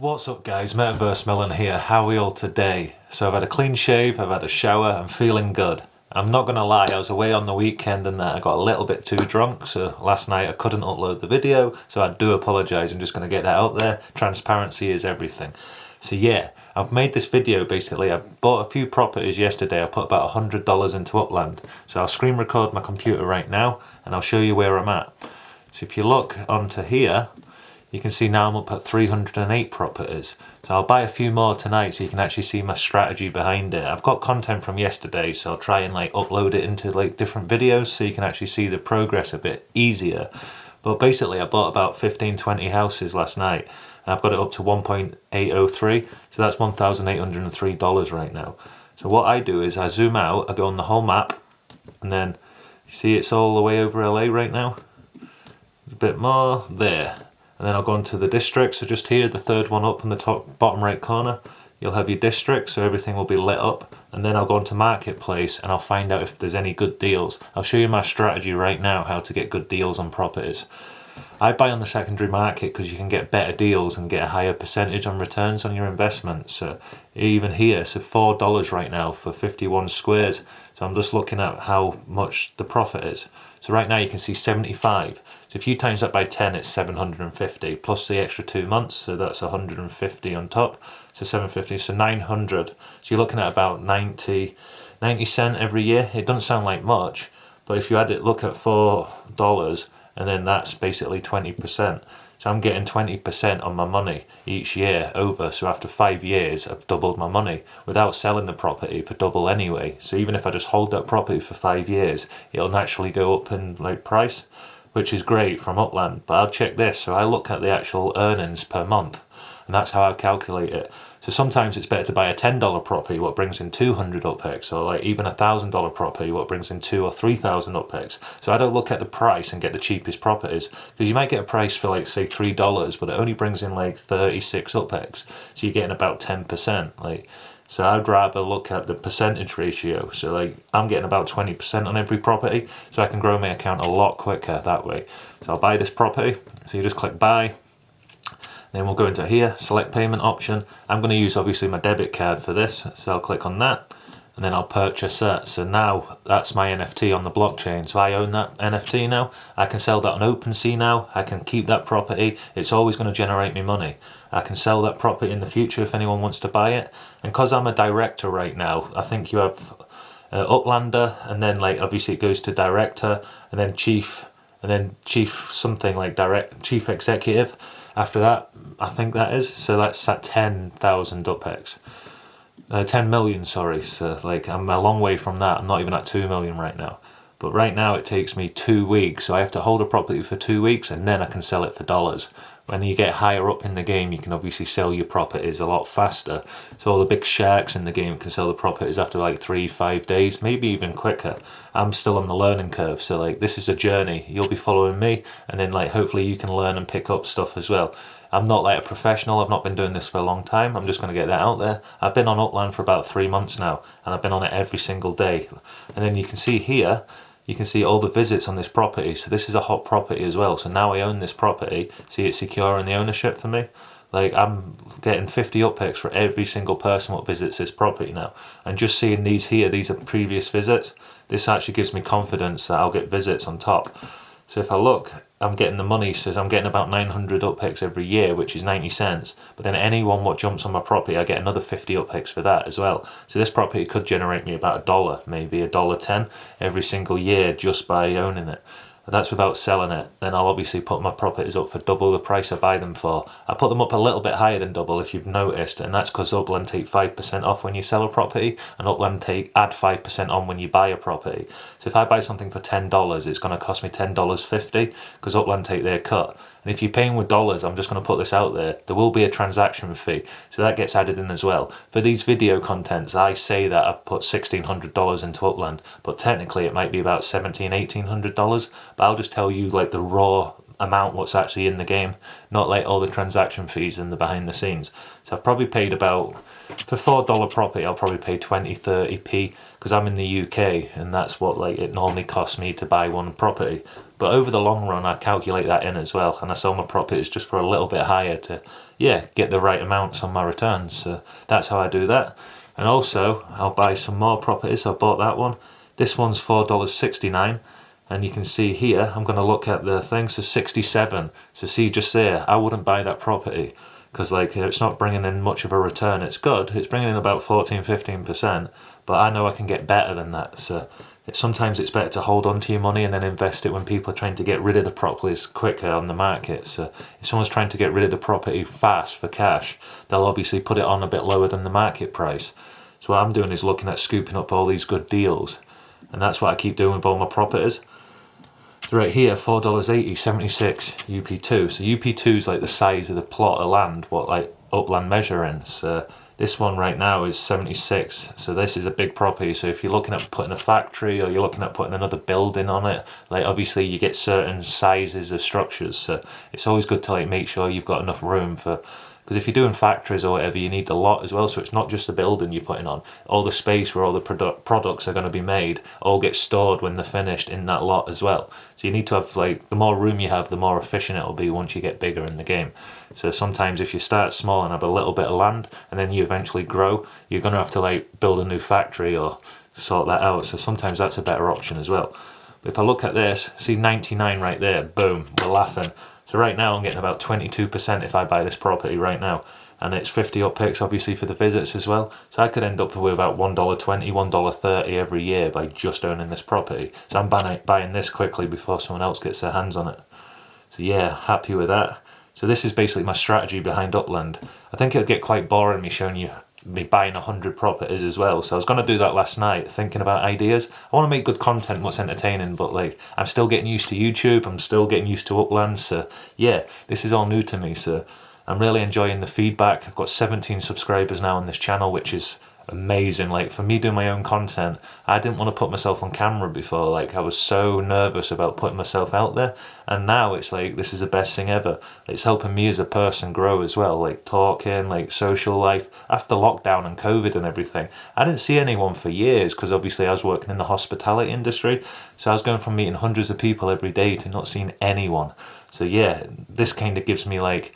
What's up guys, Metaverse Millen here. How are we all today? So I've had a clean shave, I've had a shower, I'm feeling good. I'm not gonna lie, I was away on the weekend and I got a little bit too drunk, so last night I couldn't upload the video, so I do apologise. I'm just gonna get that out there. Transparency is everything. So yeah, I've made this video basically. I bought a few properties yesterday. I put about $100 into Upland. So I'll screen record my computer right now and I'll show you where I'm at. So if you look onto here, you can see now I'm up at 308 properties. So I'll buy a few more tonight so you can actually see my strategy behind it. I've got content from yesterday, so I'll try and upload it into different videos so you can actually see the progress a bit easier. But basically I bought about 15-20 houses last night and I've got it up to 1.803, so that's $1,803 right now. So what I do is I zoom out, I go on the whole map, and then you see it's all the way over LA right now. A bit more there. And then I'll go into the district. So just here, the third one up in the top bottom right corner, you'll have your district, so everything will be lit up. And then I'll go into marketplace and I'll find out if there's any good deals. I'll show you my strategy right now, how to get good deals on properties. I buy on the secondary market because you can get better deals and get a higher percentage on returns on your investment. So even here, so $4 right now for 51 squares. So I'm just looking at how much the profit is. So right now you can see 75. So if you times that by 10, it's 750 plus the extra 2 months. So that's 150 on top. So 750, so 900. So you're looking at about 90 cent every year. It doesn't sound like much, but if you had it, look at $4, and then that's basically 20%. So I'm getting 20% on my money each year over. So after 5 years, I've doubled my money without selling the property for double anyway. So even if I just hold that property for 5 years, it'll naturally go up in price, which is great from Upland. But I'll check this. So I look at the actual earnings per month, and that's how I calculate it. So sometimes it's better to buy a $10 property what brings in 200 UPX, or even a $1,000 property what brings in 2,000 or 3,000 UPX. So I don't look at the price and get the cheapest properties, because you might get a price for say $3, but it only brings in 36 UPX. So you're getting about 10%. So I'd rather look at the percentage ratio. So I'm getting about 20% on every property, so I can grow my account a lot quicker that way. So I'll buy this property. So you just click buy. Then we'll go into here, select payment option. I'm going to use obviously my debit card for this, so I'll click on that and then I'll purchase that. So now that's my NFT on the blockchain, so I own that NFT now. I can sell that on OpenSea now. I can keep that property. It's always going to generate me money. I can sell that property in the future if anyone wants to buy it. And because I'm a director right now, I think you have Uplander, and then obviously it goes to director, and then chief something chief executive. After that, I think that is. So that's at 10,000 UPX. 10 million, sorry. So I'm a long way from that. I'm not even at 2 million right now. But right now it takes me 2 weeks. So I have to hold a property for 2 weeks and then I can sell it for dollars. When you get higher up in the game, you can obviously sell your properties a lot faster. So all the big sharks in the game can sell the properties after 3-5 days, maybe even quicker. I'm still on the learning curve, so this is a journey. You'll be following me, and then hopefully you can learn and pick up stuff as well. I'm not a professional. I've not been doing this for a long time. I'm just going to get that out there. I've been on Upland for about 3 months now, and I've been on it every single day. And then you can see here, you can see all the visits on this property. So this is a hot property as well. So now I own this property. See, it's secure in the ownership for me. I'm getting 50 UPX for every single person what visits this property now. And just seeing these here, these are previous visits. This actually gives me confidence that I'll get visits on top. So if I look, I'm getting the money, so I'm getting about 900 UPX every year, which is 90 cents. But then anyone what jumps on my property, I get another 50 UPX for that as well. So this property could generate me about $1, maybe $1.10 every single year just by owning it. And that's without selling it. Then I'll obviously put my properties up for double the price I buy them for. I put them up a little bit higher than double if you've noticed, and that's because Upland take 5% off when you sell a property, and Upland add 5% on when you buy a property. So if I buy something for $10, it's going to cost me $10.50 because Upland take their cut. And if you're paying with dollars, I'm just going to put this out there, there will be a transaction fee, so that gets added in as well. For these video contents, I say that I've put $1,600 into Upland, but technically it might be about $1,700, $1,800, but I'll just tell you the raw amount what's actually in the game, not like all the transaction fees and the behind the scenes. So I've probably paid about, for $4 property, I'll probably pay 20-30p, because I'm in the UK and that's what like it normally costs me to buy one property. But over the long run, I calculate that in as well, and I sell my properties just for a little bit higher to, yeah, get the right amounts on my returns. So that's how I do that. And also, I'll buy some more properties. I bought that one. This one's $4.69. And you can see here, I'm going to look at the thing, so 67. So see just there, I wouldn't buy that property because like it's not bringing in much of a return. It's good, it's bringing in about 14-15%, but I know I can get better than that. So sometimes it's better to hold on to your money and then invest it when people are trying to get rid of the properties quicker on the market. So if someone's trying to get rid of the property fast for cash, they'll obviously put it on a bit lower than the market price. So what I'm doing is looking at scooping up all these good deals. And that's what I keep doing with all my properties. Right here, $4.80, 76 UP2. So UP2 is like the size of the plot of land, what like Upland measure in. So this one right now is 76. So this is a big property. So if you're looking at putting a factory or you're looking at putting another building on it, like obviously you get certain sizes of structures. So it's always good to like make sure you've got enough room for, because if you're doing factories or whatever, you need a lot as well. So it's not just the building you're putting on. All the space where all the products are going to be made all get stored when they're finished in that lot as well. So you need to have like, the more room you have, the more efficient it'll be once you get bigger in the game. So sometimes if you start small and have a little bit of land and then you eventually grow, you're going to have to like build a new factory or sort that out. So sometimes that's a better option as well. But if I look at this, see 99 right there, boom, we're laughing. So right now I'm getting about 22% if I buy this property right now. And it's 50 up picks obviously for the visits as well. So I could end up with about $1.20, $1.30 every year by just owning this property. So I'm buying this quickly before someone else gets their hands on it. So yeah, happy with that. So this is basically my strategy behind Upland. I think it'd get quite boring me showing you me buying 100 properties as well. So I was going to do that last night, thinking about ideas. I want to make good content, what's entertaining, but like I'm still getting used to YouTube. I'm still getting used to Upland. So yeah, this is all new to me. So I'm really enjoying the feedback. I've got 17 subscribers now on this channel, which is amazing. Like for me doing my own content, I didn't want to put myself on camera before. Like I was so nervous about putting myself out there, and now it's like this is the best thing ever. It's helping me as a person grow as well, like talking, like social life. After lockdown and COVID and everything, I didn't see anyone for years because obviously I was working in the hospitality industry, so I was going from meeting hundreds of people every day to not seeing anyone. So yeah, this kind of gives me like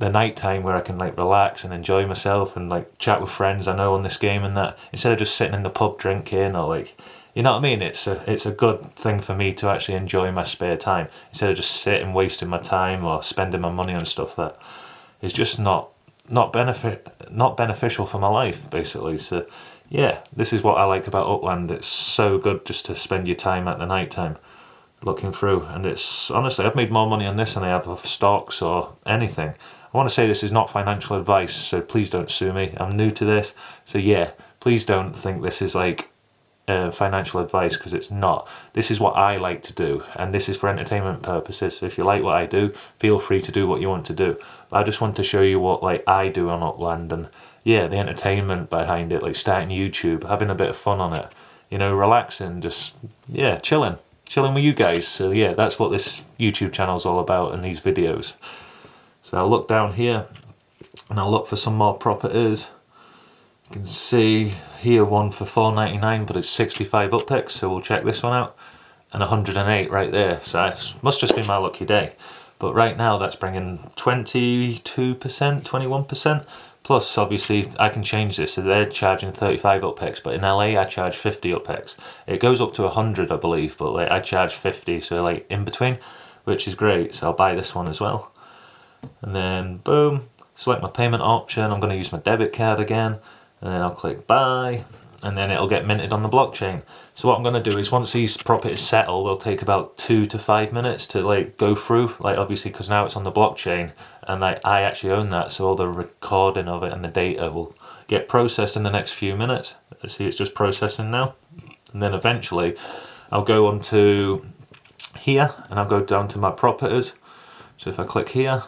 the night time where I can like relax and enjoy myself and like chat with friends I know on this game and that, instead of just sitting in the pub drinking or like, you know what I mean? It's a good thing for me to actually enjoy my spare time instead of just sitting wasting my time or spending my money on stuff that is just not beneficial for my life basically. So yeah, this is what I like about Upland. It's so good just to spend your time at the night time looking through, and it's honestly I've made more money on this than I have of stocks or anything. I want to say this is not financial advice, so please don't sue me. I'm new to this, so yeah, please don't think this is like financial advice, because it's not. This is what I like to do, and this is for entertainment purposes. So if you like what I do, feel free to do what you want to do. But I just want to show you what like I do on Upland, and yeah, the entertainment behind it, like starting YouTube, having a bit of fun on it, you know, relaxing, just yeah, chilling with you guys. So yeah, that's what this YouTube channel is all about, and these videos. So I'll look down here and I'll look for some more properties. You can see here one for $4.99, but it's 65 up picks, so we'll check this one out. And 108 right there, so it must just be my lucky day. But right now that's bringing 22%, 21%. Plus obviously I can change this, so they're charging 35 up picks, but in LA I charge 50 up picks. It goes up to 100 I believe, but like I charge 50, so like in between, which is great. So I'll buy this one as well. And then boom, select my payment option. I'm going to use my debit card again, and then I'll click buy, and then it'll get minted on the blockchain. So what I'm going to do is once these properties settle, they'll take about 2 to 5 minutes to like go through, like obviously because now it's on the blockchain and I actually own that, so all the recording of it and the data will get processed in the next few minutes. See, it's just processing now, and then eventually I'll go on to here and I'll go down to my properties. So if I click here,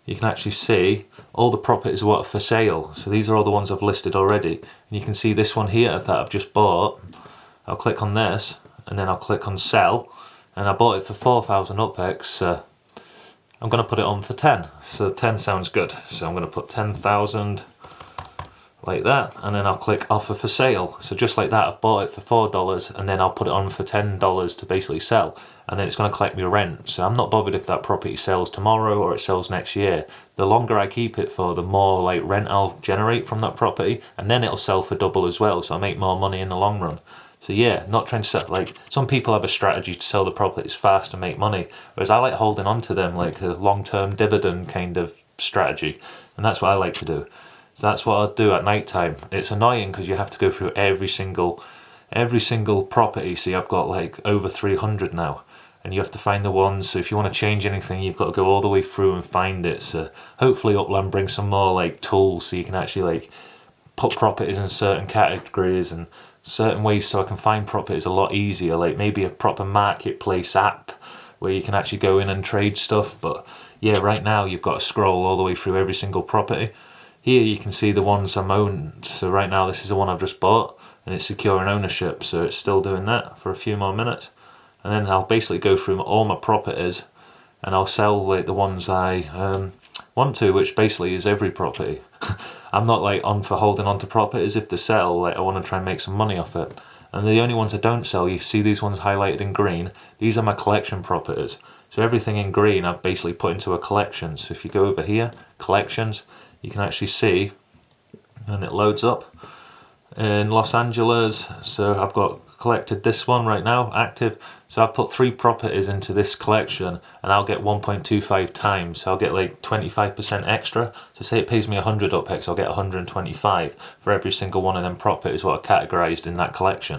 you can actually see all the properties what are for sale. So these are all the ones I've listed already. And you can see this one here that I've just bought. I'll click on this, and then I'll click on sell, and I bought it for 4,000 UPEX. I'm going to put it on for 10, so 10 sounds good. So I'm going to put 10,000 like that, and then I'll click offer for sale. So just like that, I've bought it for $4, and then I'll put it on for $10 to basically sell, and then it's going to collect me rent. So I'm not bothered if that property sells tomorrow or it sells next year. The longer I keep it for, the more like rent I'll generate from that property, and then it'll sell for double as well, so I make more money in the long run. So yeah, not trying to sell, like some people have a strategy to sell the properties fast and make money, whereas I like holding on to them like a long-term dividend kind of strategy, and that's what I like to do. So that's what I'll do at night time. It's annoying because you have to go through every single property. See, I've got like over 300 now, and you have to find the ones. So if you want to change anything, you've got to go all the way through and find it. So hopefully Upland brings some more like tools so you can actually like put properties in certain categories and certain ways, so I can find properties a lot easier. Like maybe a proper marketplace app where you can actually go in and trade stuff. But yeah, right now you've got to scroll all the way through every single property. Here you can see the ones I'm owned. So right now this is the one I've just bought, and it's secure in ownership, so it's still doing that for a few more minutes. And then I'll basically go through all my properties, and I'll sell like the ones I want to, which basically is every property. I'm not like on for holding on to properties. If they sell, like I want to try and make some money off it. And the only ones I don't sell, you see these ones highlighted in green, these are my collection properties. So everything in green I've basically put into a collection. So if you go over here, collections, you can actually see, and it loads up, in Los Angeles. So I've got collected this one right now, active. So I've put 3 properties into this collection, and I'll get 1.25 times. So I'll get like 25% extra. So say it pays me 100 UPEX, I'll get 125 for every single one of them properties what are categorized in that collection.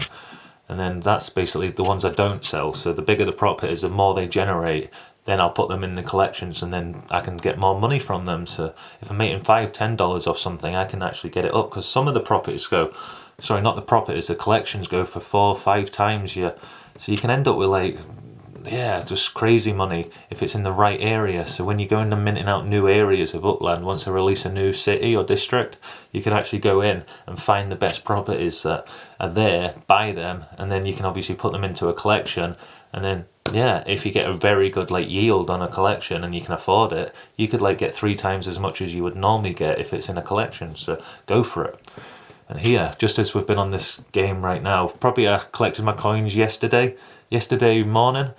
And then that's basically the ones I don't sell. So the bigger the properties, the more they generate, then I'll put them in the collections, and then I can get more money from them. So if I'm making $5-10 off something, I can actually get it up, because some of the properties go, sorry, not the properties, the collections go for 4-5 times. Yeah, so you can end up with like, yeah, just crazy money if it's in the right area. So when you go into minting out new areas of Upland, once I release a new city or district, you can actually go in and find the best properties that are there, buy them, and then you can obviously put them into a collection. And then yeah, if you get a very good like yield on a collection and you can afford it, you could like get 3 times as much as you would normally get if it's in a collection. So go for it. And here, just as we've been on this game right now, probably I collected my coins yesterday morning.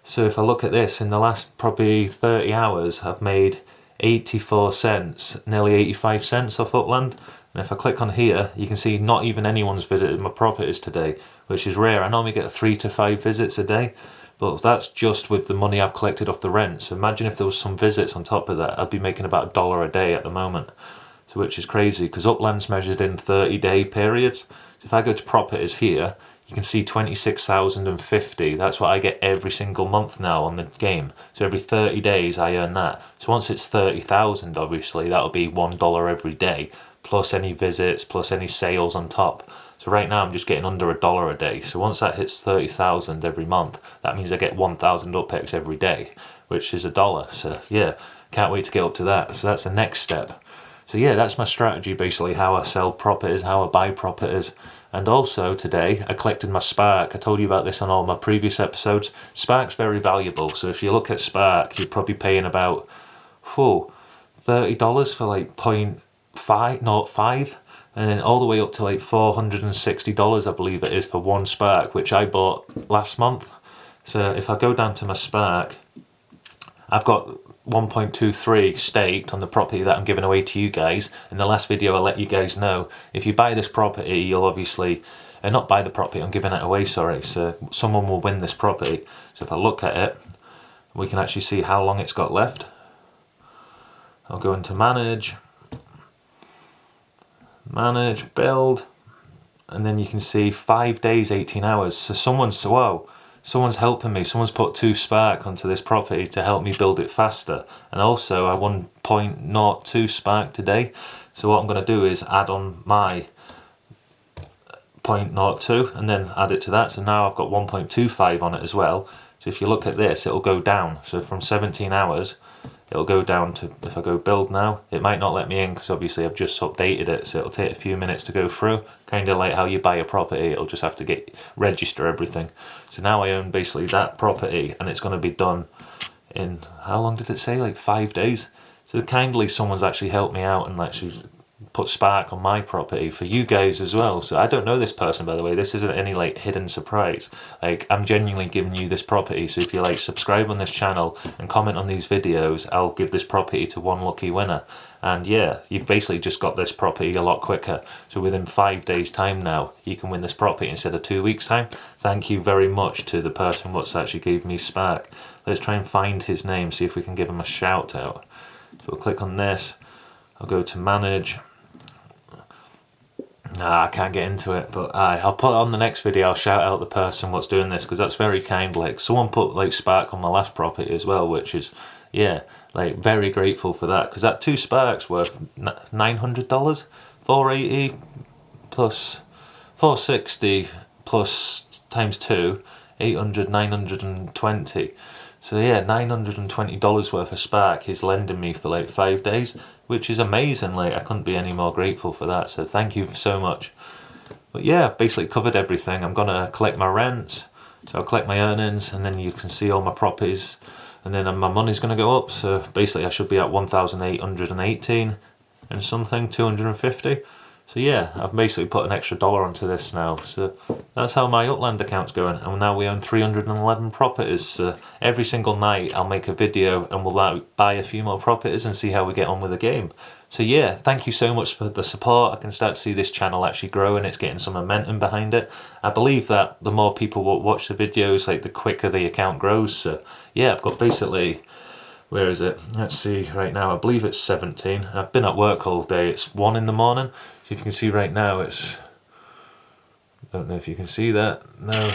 So if I look at this, in the last probably 30 hours, I've made 84 cents, nearly 85 cents off Upland. And if I click on here, you can see not even anyone's visited my properties today, which is rare. I normally get 3 to 5 visits a day, but that's just with the money I've collected off the rent. So imagine if there was some visits on top of that, I'd be making about $1 a day at the moment. So which is crazy, because Upland's measured in 30-day periods. So if I go to properties here, you can see 26,050. That's what I get every single month now on the game. So every 30 days I earn that. So once it's 30,000, obviously that'll be $1 every day, plus any visits, plus any sales on top. So right now I'm just getting under $1 a day. So once that hits 30,000 every month, that means I get 1,000 UPEX every day, which is $1. So yeah, can't wait to get up to that. So that's the next step. So yeah, that's my strategy, basically, how I sell properties, how I buy properties. And also today I collected my Spark. I told you about this on all my previous episodes. Spark's very valuable. So if you look at Spark, you're probably paying about $30 for like 0.5, and then all the way up to like $460, I believe it is, for one Spark, which I bought last month. So if I go down to my Spark, I've got 1.23 staked on the property that I'm giving away to you guys. In the last video I let you guys know, if you buy this property, you'll obviously not buy the property, I'm giving it away, sorry, so someone will win this property. So if I look at it, we can actually see how long it's got left. I'll go into manage, build, and then you can see 5 days, 18 hours. So someone's helping me. Someone's put 2 Spark onto this property to help me build it faster. And also I won 0.02 Spark today. So what I'm going to do is add on my 0.02 and then add it to that. So now I've got 1.25 on it as well. So if you look at this, it'll go down. So from 17 hours, it'll go down to, if I go build now, it might not let me in because obviously I've just updated it, so it'll take a few minutes to go through, kind of like how you buy a property, it'll just have to register everything. So now I own basically that property, and it's going to be done in, how long did it say, like 5 days? So kindly someone's actually helped me out and actually put spark on my property for you guys as well. So I don't know this person, by the way, this isn't any like hidden surprise, like I'm genuinely giving you this property. So if you like subscribe on this channel and comment on these videos, I'll give this property to one lucky winner. And yeah, you've basically just got this property a lot quicker. So within 5 days time now, you can win this property instead of 2 weeks time. Thank you very much to the person what's actually gave me spark. Let's try and find his name, see if we can give him a shout out. So we'll click on this, I'll go to manage. Nah, I can't get into it, but I'll put it on the next video. I'll shout out the person what's doing this, because that's very kind. Like, someone put like spark on my last property as well, which is, yeah, like very grateful for that, because that 2 sparks worth $900, 480 plus 460 plus times 2, 800, 920. So yeah, $920 worth of spark he's lending me for like 5 days, which is amazing. Like, I couldn't be any more grateful for that. So thank you so much. But yeah, I've basically covered everything. I'm gonna collect my rents, so I'll collect my earnings, and then you can see all my properties, and then my money's gonna go up. So basically I should be at 1,818 and something, 250. So yeah, I've basically put an extra $1 onto this now. So that's how my Upland account's going. And now we own 311 properties. So every single night I'll make a video and we'll like buy a few more properties and see how we get on with the game. So yeah, thank you so much for the support. I can start to see this channel actually growing. It's getting some momentum behind it. I believe that the more people will watch the videos, like the quicker the account grows. So yeah, I've got basically, where is it? Let's see, right now I believe it's 17. I've been at work all day. It's 1 in the morning. So if you can see right now, it's, I don't know if you can see that. No.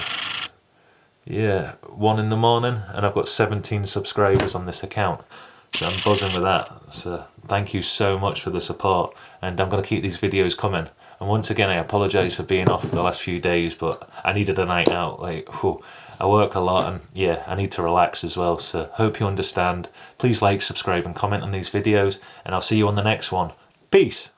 Yeah, 1 in the morning, and I've got 17 subscribers on this account. So I'm buzzing with that. So thank you so much for the support, and I'm going to keep these videos coming. And once again, I apologise for being off the last few days, but I needed a night out. Like, whew, I work a lot, and yeah, I need to relax as well. So hope you understand. Please like, subscribe and comment on these videos, and I'll see you on the next one. Peace.